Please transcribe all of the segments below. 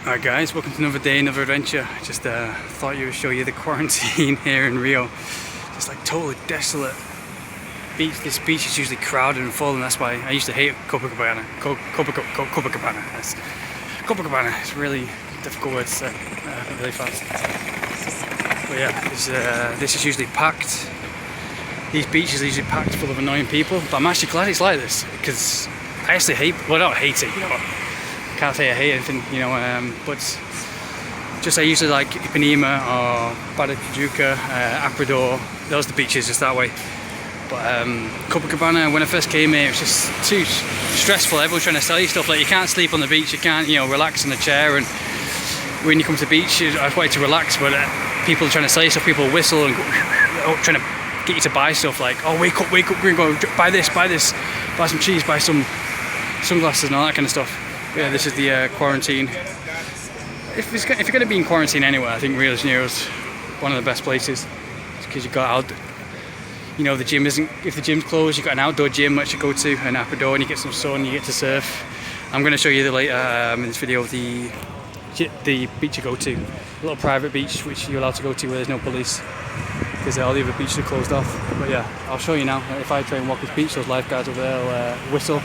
Alright guys, welcome to another day, another adventure. Just thought I would show you the quarantine here in Rio. Just like totally desolate beach. This beach is usually crowded and full, and that's why I used to hate Copacabana. Copacabana. Copacabana. It's a really difficult word to say, really fast. But yeah, this is usually packed. These beaches are usually packed full of annoying people. But I'm actually glad it's like this, because I actually hate, well, I don't hate it, you know. Can't say I hate anything, you know, but just I usually like Ipanema or Barra Aparador. Those are the beaches just that way. But Copacabana, when I first came here, it was just too stressful. Everyone's trying to sell you stuff, like you can't sleep on the beach, you can't, you know, relax in a chair. And when you come to the beach, I wanted to relax, but people are trying to sell you stuff. People whistle and trying to get you to buy stuff, like, oh, wake up, we're gonna go buy this, buy some cheese, buy some sunglasses and all that kind of stuff. Yeah, this is the quarantine. If you're going to be in quarantine anywhere, I think Rio de Janeiro is one of the best places, because you've got out. You know, the gym isn't. If the gym's closed, you've got an outdoor gym which you go to, an Aparador, and you get some sun, you get to surf. I'm going to show you the later in this video the beach you go to, a little private beach which you're allowed to go to where there's no police, because all the other beaches are closed off. But yeah, I'll show you now. If I try and walk this beach, those lifeguards over there will whistle.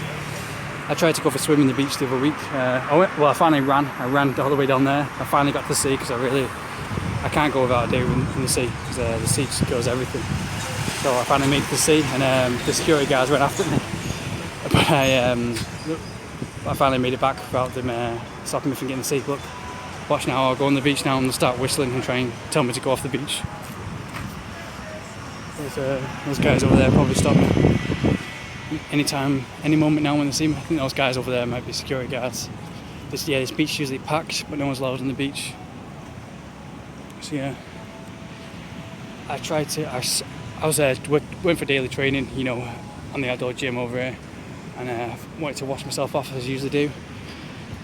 I tried to go for a swim in the beach the other week. I finally ran. I ran all the way down there. I finally got to the sea, because I can't go without a day in the sea, because the sea just kills everything. So I finally made it to the sea, and the security guards went after me. But I finally made it back without them stopping me from getting to the sea. Look, watch now. I'll go on the beach now and they'll start whistling and try and tell me to go off the beach. Those guys over there probably stop me anytime, any moment now when they see me. I think those guys over there might be security guards. This beach is usually packed, but no one's allowed on the beach. So yeah, I went for daily training, you know, on the outdoor gym over here, and wanted to wash myself off as I usually do,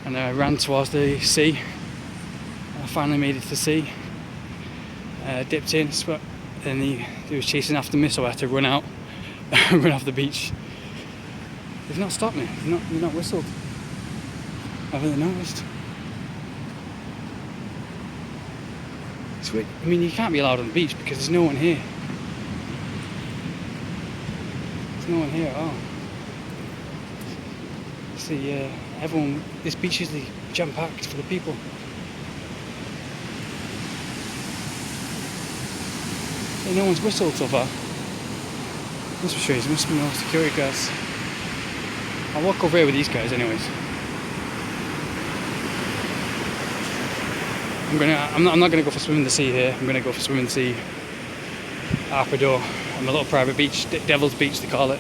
and I ran towards the sea. I finally made it to the sea, dipped in, and he was chasing after me, so I had to run out, run off the beach. They've not stopped me, they've not whistled. I've really noticed. It's weird. I mean, you can't be allowed on the beach because there's no one here. There's no one here at all. See, everyone, this beach is usually jam-packed full of people. And no one's whistled so far. That's for sure, there must be no security guards. I'll walk over here with these guys anyways. I'm not gonna go for swimming in the sea here. I'm gonna go for swimming in the sea at Aparador, on a little private beach, Devil's Beach they call it.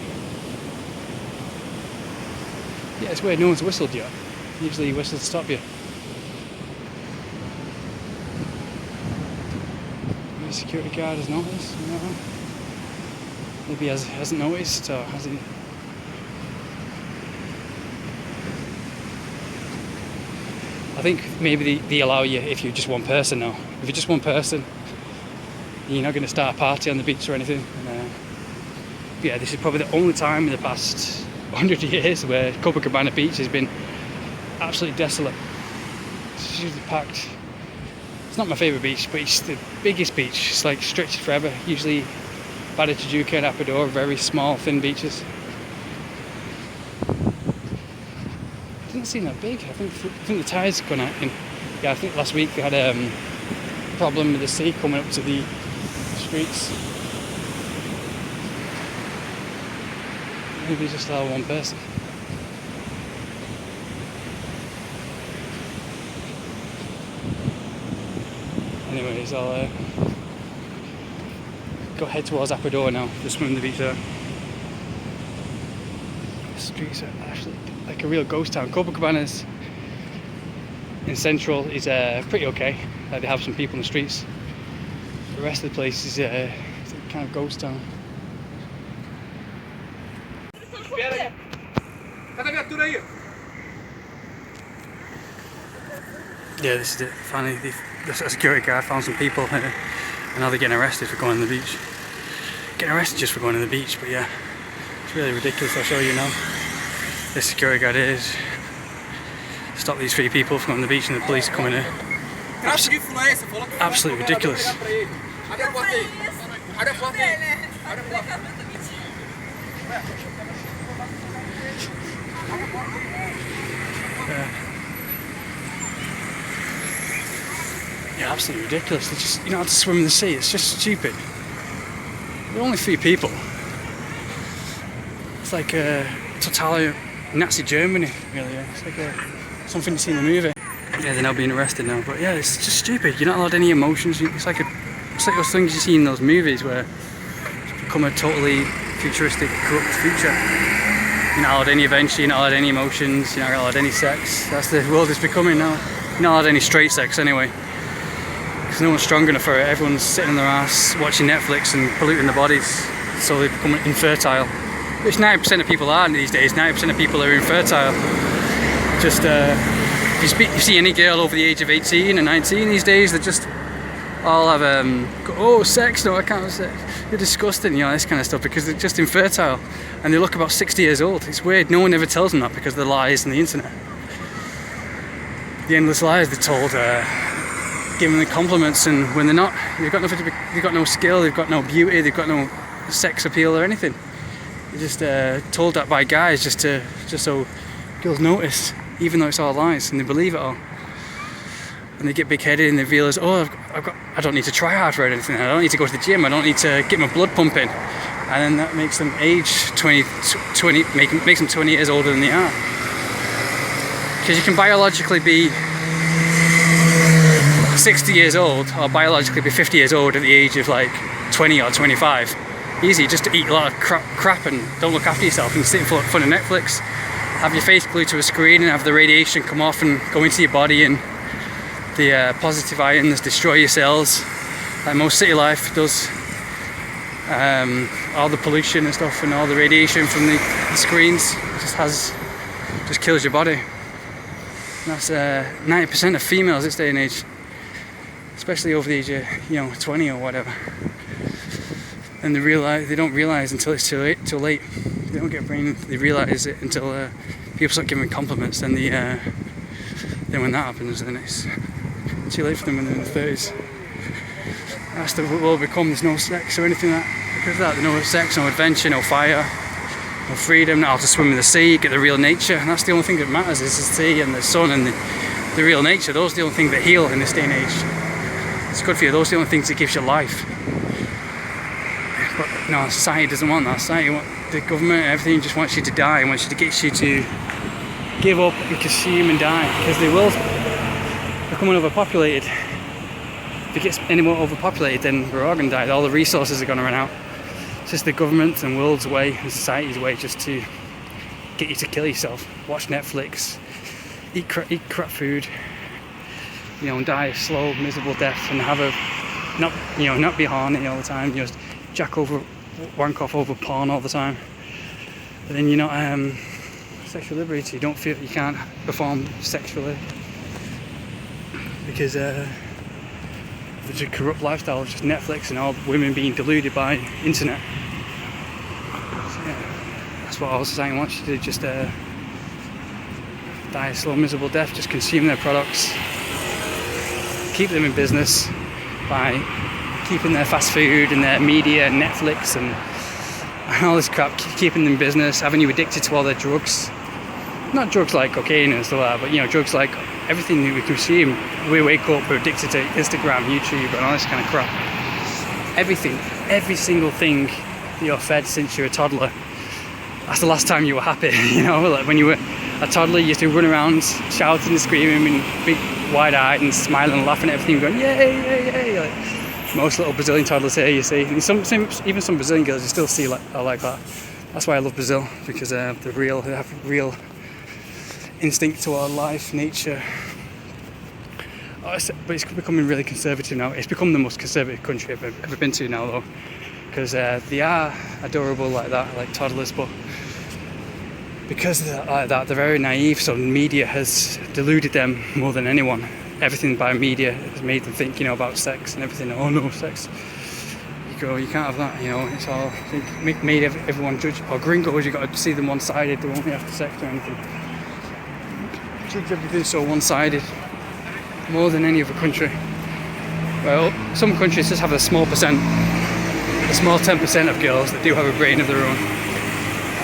Yeah, it's weird, no one's whistled yet. Usually you whistle to stop you. Maybe the security guard has noticed, I don't know. Maybe he hasn't noticed, or has he? I think maybe they allow you if you're just one person now. If you're just one person, you're not going to start a party on the beach or anything. Yeah, this is probably the only time in the past 100 years where Copacabana Beach has been absolutely desolate. It's usually packed. It's not my favourite beach, but it's the biggest beach. It's like stretched forever. Usually Barra and Aparador are very small, thin beaches. Doesn't seem that big. I think the tide's gone out. Yeah, I think last week they had a problem with the sea coming up to the streets. Maybe just allow one person. Anyways, I'll go head towards Aparador now. Just swim the beach there. The streets are actually like a real ghost town. Copacabana's in Central is pretty okay. Like they have some people in the streets. The rest of the place is a kind of ghost town. Yeah, this is it. Finally, the security guard found some people, and now they're getting arrested for going on the beach. Getting arrested just for going on the beach, but yeah, it's really ridiculous. I'll show you now. This security guard is stop these 3 people from on the beach and the police coming in. Absolutely ridiculous. Yeah, absolutely ridiculous. They just, you don't have to swim in the sea. It's just stupid. There are only 3 people. It's like total Nazi Germany, really. Yeah. It's like something you see in the movie. Yeah, they're now being arrested now. But yeah, it's just stupid. You're not allowed any emotions. It's like those things you see in those movies where it's become a totally futuristic, corrupt future. You're not allowed any adventure. You're not allowed any emotions. You're not allowed any sex. That's the world it's becoming now. You're not allowed any straight sex anyway. Because no one's strong enough for it. Everyone's sitting on their ass watching Netflix and polluting their bodies, so they become infertile. Which 90% of people are these days. 90% of people are infertile. Just if you see any girl over the age of 18 and 19 these days, they just all have oh, sex, no, I can't have sex. You're disgusting, you know, this kind of stuff, because they're just infertile and they look about 60 years old. It's weird. No one ever tells them that because of the lies on the internet. The endless lies they're told. Giving them compliments, and when they're not, they've got nothing to be, they've got no skill, they've got no beauty, they've got no sex appeal or anything. They're just told that by guys just so girls notice, even though it's all lies, and they believe it all. And they get big-headed and they realize, oh, I don't need to try hard for anything. I don't need to go to the gym. I don't need to get my blood pumping. And then that makes them age 20 makes them 20 years older than they are. Because you can biologically be 60 years old, or biologically be 50 years old at the age of like 20 or 25. Easy, just to eat a lot of crap and don't look after yourself and sit in front of Netflix, have your face glued to a screen and have the radiation come off and go into your body, and the positive ions destroy your cells like most city life does. All the pollution and stuff and all the radiation from the screens just kills your body. And that's 90% of females this day and age, especially over the age of 20 or whatever. And they don't realise until it's too late. They don't get brain. They realise it until people start giving compliments. Then when that happens, then it's too late for them when they're in their 30s. That's the world become. There's no sex or anything like that. Because of that, there's no sex, no adventure, no fire, no freedom, not able to swim in the sea, get the real nature. And that's the only thing that matters, is the sea and the sun and the real nature. Those are the only things that heal in this day and age. It's good for you. Those are the only things that gives you life. But no, society doesn't want that. The government, everything just wants you to die, wants you to get you to give up and consume and die, because they will. They're becoming overpopulated. If it gets any more overpopulated, then we're all going to die. All the resources are going to run out. It's just the government and world's way and society's way just to get you to kill yourself. Watch Netflix, eat crap food, and die a slow, miserable death, and not be horny all the time. Just wank off over porn all the time. But then you're not sexual liberated. You don't feel you can't perform sexually because it's a corrupt lifestyle, just Netflix and all women being deluded by internet. So, yeah, that's what all society wants you to do, just die a slow, miserable death, just consume their products, keep them in business by keeping their fast food and their media and Netflix and all this crap, keeping them in business, having you addicted to all their drugs. Not drugs like cocaine and stuff like that, but drugs like everything that we consume. We wake up, we're addicted to Instagram, YouTube and all this kind of crap. Everything, every single thing that you're fed since you're a toddler, that's the last time you were happy. Like when you were a toddler, you used to run around shouting and screaming and big wide-eyed and smiling and laughing at everything, going yay, yay, yay. Like most little Brazilian toddlers here, you see. And even some Brazilian girls you still see are like that. That's why I love Brazil, because they have real instinct toward life, nature. But it's becoming really conservative now. It's become the most conservative country I've ever been to now, though, because they are adorable like that, like toddlers, but because they're like that, they're very naive. So media has deluded them more than anyone. Everything by media has made them think, about sex and everything. Oh no, sex. You can't have that. It's all made everyone judge. Or gringos, you got to see them one-sided. They won't have sex or anything. keeps everything so one-sided, more than any other country. Well, some countries just have a small 10% of girls that do have a brain of their own.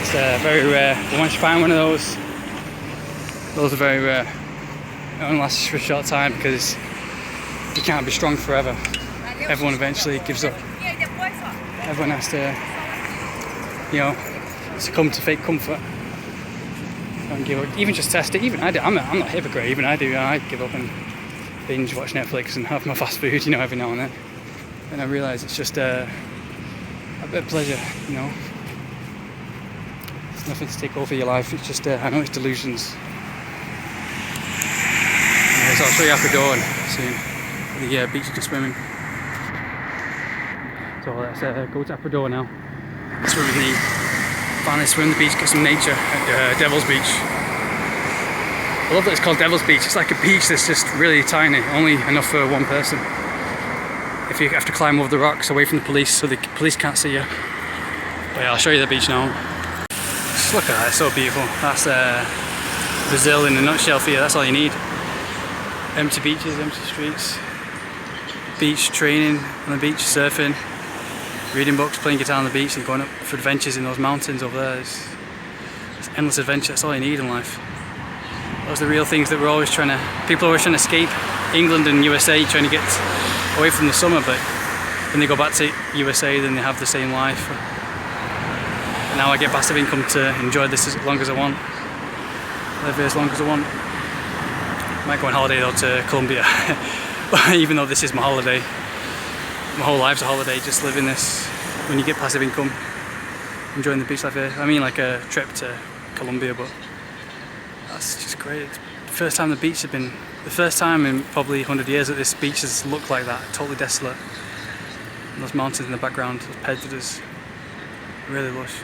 It's very rare. But once you find one of those are very rare. It only lasts for a short time because you can't be strong forever. Everyone eventually gives up. Everyone has to, you know, succumb to fake comfort. Don't give up. Even just test it. Even I do. I'm not a hypocrite. Even I do. I give up and binge watch Netflix and have my fast food, you know, every now and then. And I realise it's just a bit of pleasure, you know. It's nothing to take over your life. It's just I know it's delusions. So I'll show you after dawn soon. The beach to swimming. So let's go to Aprodor now. Finally swim the beach, get some nature at Devil's Beach. I love that it's called Devil's Beach. It's like a beach that's just really tiny, only enough for one person. If you have to climb over the rocks away from the police so the police can't see you. But yeah, I'll show you the beach now. Just look at that, it's so beautiful. That's Brazil in a nutshell for you, that's all you need. Empty beaches, empty streets. Beach training on the beach, surfing. Reading books, playing guitar on the beach and going up for adventures in those mountains over there. It's endless adventure, that's all you need in life. Those are the real things that we're always people are always trying to escape England and USA, trying to get away from the summer, but when they go back to USA then they have the same life. And now I get passive income to enjoy this as long as I want. Live here as long as I want. I might go on holiday though to Colombia, even though this is my holiday. My whole life's a holiday, just living this. When you get passive income, enjoying the beach life here. I mean like a trip to Colombia, but that's just great. It's the first time the first time in probably 100 years that this beach has looked like that, totally desolate. And those mountains in the background, those pedras, really lush.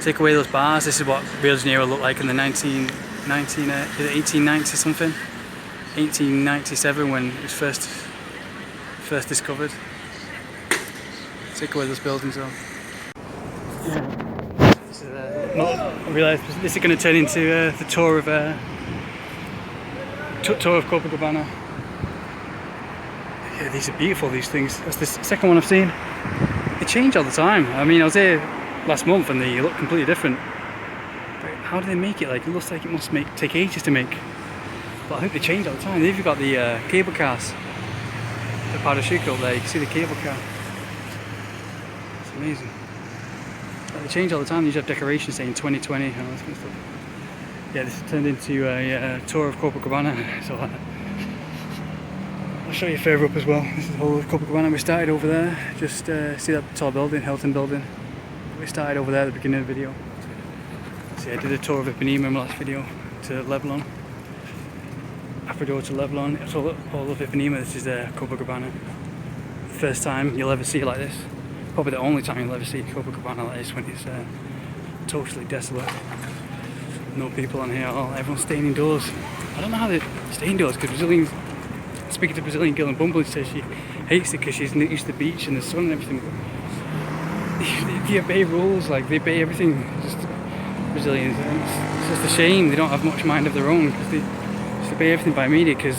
Take away those bars, this is what Rio de Janeiro looked like in the 1890 something, 1897 when it was first discovered. Take away those buildings though. Yeah. I realised this is going to turn into the tour of Copacabana. Yeah, these are beautiful, these things. That's the second one I've seen. They change all the time. I mean, I was here last month and they look completely different. But how do they make it? Like, it looks like it must take ages to make. But I think they change all the time. They've got the cable cars. The parachute up there, you can see the cable car. It's amazing. But they change all the time. You have decorations saying 2020 and all this kind of stuff. Yeah, this has turned into a tour of Copacabana. So I'll show you further up as well. This is the whole of Copacabana. We started over there. Just see that tall building, Hilton building. We started over there at the beginning of the video. So yeah, I did a tour of Ipanema in my last video to Lebanon. Aprodor to Lebanon, it's all of Ipanema. This is Copacabana. First time you'll ever see it like this. Probably the only time you'll ever see Copacabana like this, when it's totally desolate. No people on here at all. Everyone's staying indoors. I don't know how they stay indoors, because speaking to a Brazilian girl in Bumble, says she hates it because she's used to the beach and the sun and everything. They obey rules, like they obey everything. Just Brazilians. It's just a shame they don't have much mind of their own, because they obey everything by media, because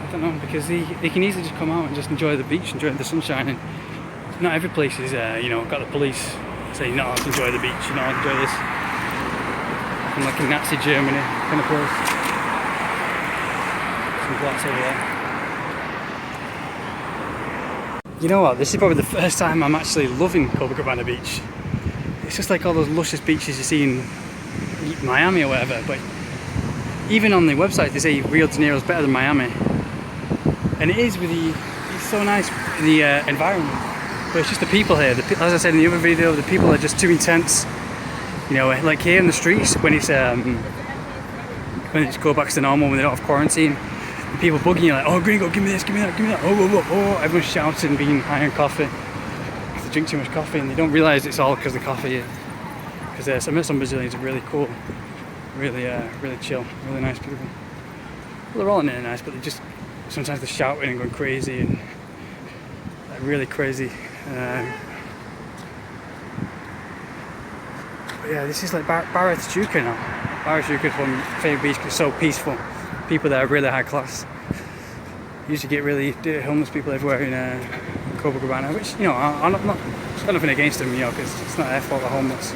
I don't know, because they can easily just come out and just enjoy the beach, enjoy the sunshine, and not every place is you know, got the police saying no, enjoy the beach, you know, enjoy this. I'm like in Nazi Germany kind of place. Some glass over there. You know what, this is probably the first time I'm actually loving Copacabana Beach. It's just like all those luscious beaches you see in Miami or whatever, but even on the website they say Rio de Janeiro is better than Miami, and it is. It's so nice, the environment, but it's just the people here. As I said in the other video, the people are just too intense. You know, like here in the streets when it's go back to normal, when they don't have quarantine, the people bugging you like, oh gringo, give me this, give me that, give me that, oh, everyone's shouting, being high on coffee because they drink too much coffee, and they don't realise it's all because of the coffee. Because I met some Brazilians are really cool. Really chill, really nice people. Well, they're all in there nice, but they just sometimes they're shouting and going crazy and like really crazy. But Yeah, this is like Baratujuca now. Baratujuca is one of my favourite beaches because it's so peaceful. People there are really high class. You usually get really dirty homeless people everywhere in Copacabana, which, you know, I'm not it's got nothing against them, you know, because it's not their fault they're homeless.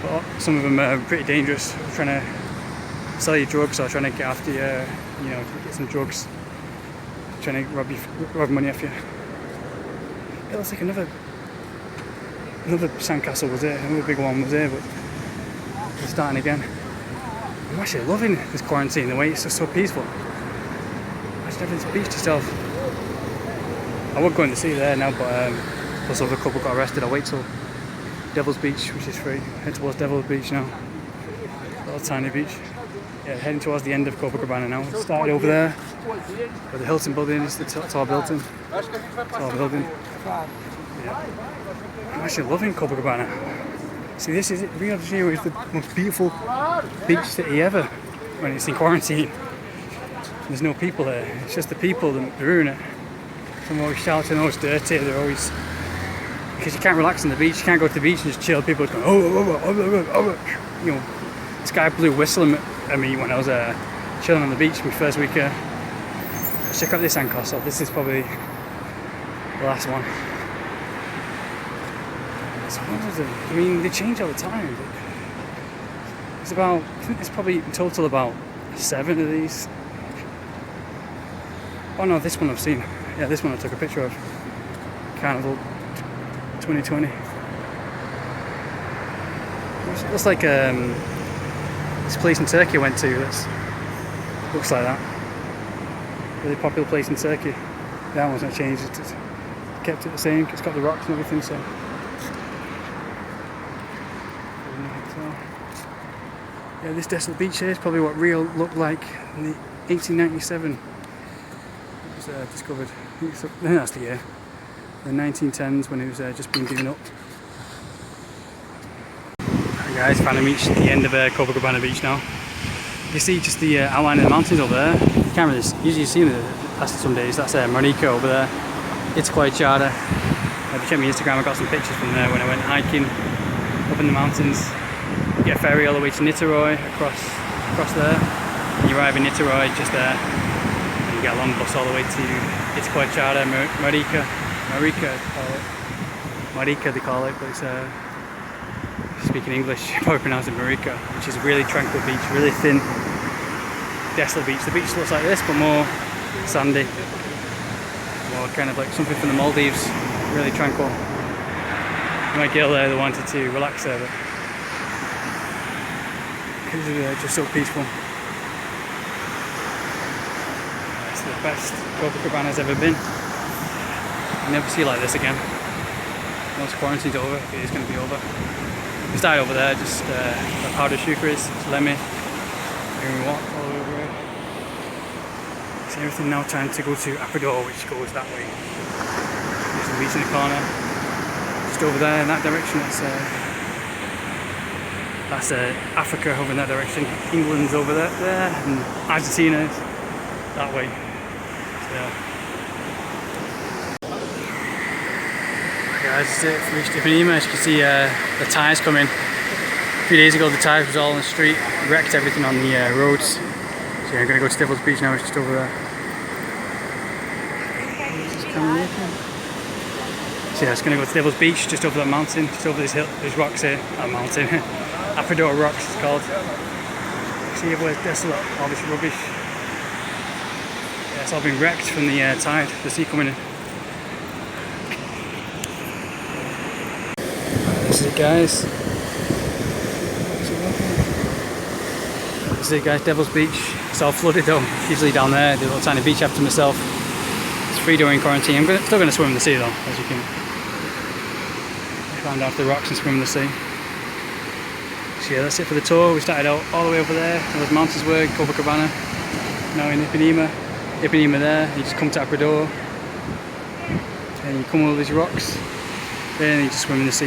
But some of them are pretty dangerous, trying to sell you drugs or trying to get after you, you know, get some drugs, trying to rob money off you. It looks like another sandcastle was there, another big one was there, but it's starting again. I'm actually loving this quarantine, the way it's just so peaceful. Actually having this beach to yourself. I would go in the sea there now, but plus other couple got arrested. I'll wait till Devil's Beach, which is free. Head towards Devil's Beach now. Little tiny beach. Yeah, heading towards the end of Copacabana now. It started over there, where the Hilton building is, the tall building. Yeah. I'm actually loving Copacabana. See, this is it. Rio de Janeiro is the most beautiful beach city ever when it's in quarantine. There's no people there. It's just the people that ruin it. Some are always shouting, oh, it's dirty. They're always, because you can't relax on the beach. You can't go to the beach and just chill. People are going, oh. You know, this guy blew whistling at me when I was chilling on the beach my first week. Let's check out this sandcastle. This is probably the last one. I mean, they change all the time. It's about, I think there's probably in total about 7 of these. Oh no, this one I've seen. Yeah, this one I took a picture of. Carnival 2020. It looks like this place in Turkey I went to. Looks like that. Really popular place in Turkey. That one's not changed. It's kept it the same. It's got the rocks and everything. So. Yeah, this desolate beach here is probably what Rio looked like in the 1897. It was discovered. I think that's the year. The 1910s when it was just being given up. Alright guys, finally reached the end of Copacabana Beach now. You can see just the outline of the mountains over there. You can't really usually see them past some days. That's Marica over there. It's quite charter. If you check my Instagram, I got some pictures from there when I went hiking up in the mountains. You get a ferry all the way to Niterói across there. And you arrive in Niterói just there. And you get a long bus all the way to It's quite charter, Marica they call it, but it's speaking English, you probably pronounce it Marica, which is a really tranquil beach, really thin, desolate beach. The beach looks like this, but more sandy, more kind of like something from the Maldives, really tranquil. My girl there, they wanted to relax there, but because it's just so peaceful. It's the best Copacabana's ever been. I'll never see like this again. Once quarantine's over, it is going to be over. We started over there, just where Powder Sugar is, Lemmy. Here we walk all over here. See everything now trying to go to Apador, which goes that way. There's the beach in the corner. Just over there in that direction, that's Africa over in that direction. England's over there, and Argentina is that way. So, guys, it's reached Ipanema. As you can see, the tyres coming. A few days ago, the tyres was all on the street, wrecked everything on the roads. So yeah, I'm going to go to Devil's Beach now. It's just over there. So yeah, it's going to go to Devil's Beach, just over that mountain, just over this hill, these rocks here. That mountain, Apador Rocks, it's called. See everywhere's desolate, all this rubbish. Yeah, it's all been wrecked from the tide, the sea coming in. This is it, guys. This is it, guys, Devil's Beach. It's all flooded though. It's usually down there, the little tiny beach after myself. It's free during quarantine. I'm still going to swim in the sea though, as you can climb down to the rocks and swim in the sea. So yeah, that's it for the tour. We started out all the way over there, where those mountains were, Copacabana. Now in Ipanema there. You just come to Apador, and you come over these rocks, then you just swim in the sea.